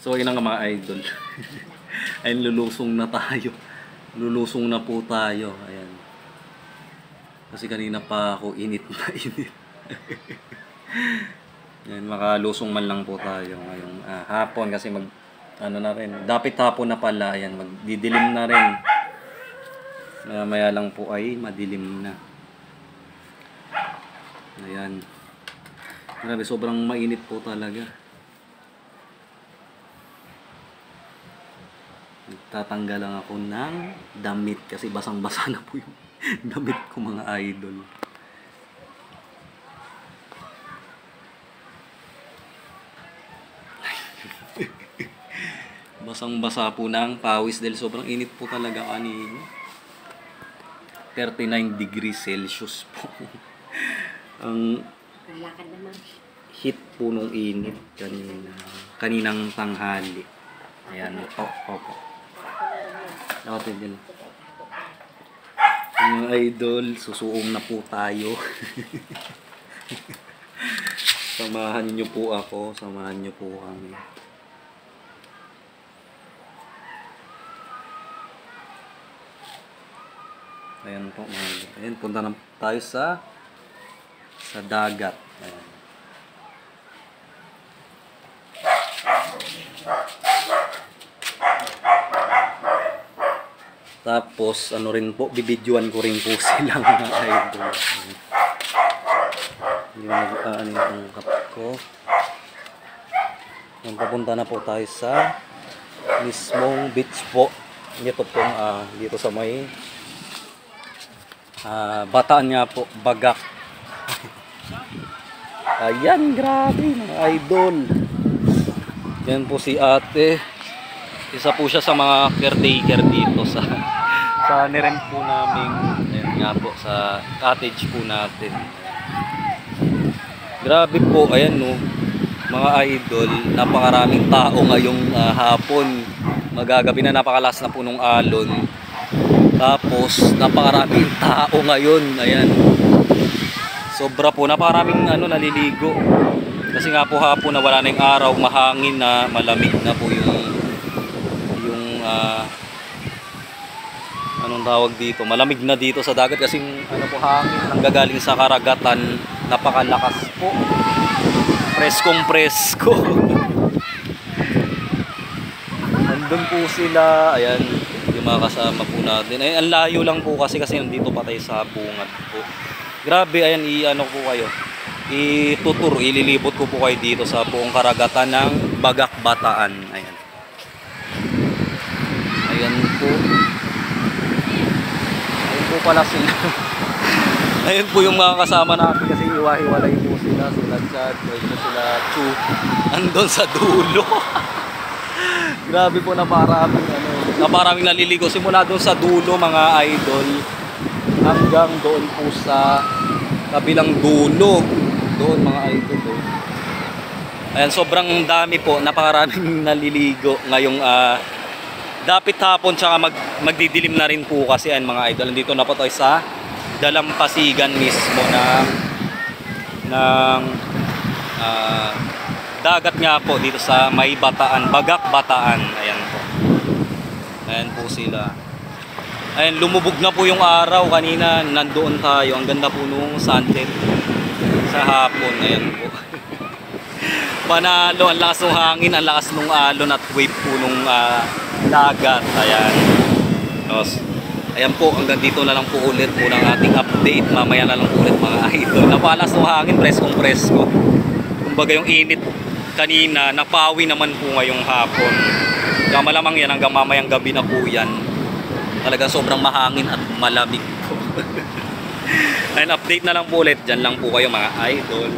So ayun nga mga idol. Ayun, lulusong na tayo. Lulusong na po tayo. Ayan. Kasi kanina pa ako init na init. Ayan, makalusong man lang po tayo ngayong hapon kasi ano na rin. Dapat hapon na pala. Ayan, magdidilim na rin. Maya lang po ay madilim na. Ayan. Grabe, sobrang mainit po talaga. Tatanggal lang ako ng damit kasi basang-basa na po yung damit ko mga idol. Basang-basa po ng pawis dahil sobrang init po talaga kanina. 39 degrees Celsius po. Ang heat po nung init kaninang tanghali. Ayan, opo. Natin din. Mga idol, susuong na po tayo. Samahan niyo po ako, samahan niyo po kami. Ayan po mga idol. Ayan, punta na tayo sa dagat. Ayan. Tapos, ano rin po, bibidyoan ko rin po sila mga idol. Ano yung cup ko. Papunta na po tayo sa mismong beach po. Dito po, dito sa may Bataan nga po, Bagak. Ayan, grabe mga idol. Yan po si ate. Isa po siya sa mga caretaker dito sa nirent po namin. Ayan nga po sa cottage po natin. Grabe po, ayan no, mga idol, napakaraming tao ngayong hapon. Magagabi na, napakalas na po nung alon. Tapos napakaraming tao ngayon. Ayan. Sobra po, napakaraming naliligo. Kasi nga po hapon na wala na yung araw, mahangin na, malamig na po yung anong tawag dito, malamig na dito sa dagat kasi po, hangin nanggagaling sa karagatan, napakalakas po, preskong presko. Nandun po sila, ayan, yung mga kasama po natin. Ayan, ang layo lang po kasi nandito pa tayo sa bungad po. Grabe, ayan, ko kayo, itutur, ililibot ko po kayo dito sa buong karagatan ng Bagak, Bataan. Ayan. Ayan po. Ayan po pala sila. Ayan po yung mga kasama natin kasi iwa-hiwalay po sila. Sila Chad, sila Chu. Andun sa dulo. Grabe po, naparaming naliligo. Simula doon sa dulo mga idol hanggang doon po sa kabilang dulo. Doon mga idol. Ayan, sobrang dami po. Napakaraming naliligo ngayong dapit hapon, tsaka magdidilim na rin po kasi ayan mga idol. Nandito na po tayo sa dalampasigan mismo ng dagat nga po dito sa may Bataan, Bagak, Bataan. Ayan po. Ayan po sila. Ayan, lumubog na po yung araw. Kanina nandoon tayo. Ang ganda po nung sunset sa hapon. Ayan po. Panalo, ang lakas ng hangin, ang lakas ng alon at wave po nung dagat. Ayan. Ayan po, hanggang dito na lang po ulit po ng ating update. Mamaya na lang po ulit mga idol. Napalas ng hangin, preskong presko. Kumbaga yung init kanina, napawi naman po ngayong hapon. Kaya malamang yan hanggang mamayang gabi na po yan. Talagang sobrang mahangin at malamig po. Ayan, update na lang po ulit. Diyan lang po kayo mga idol.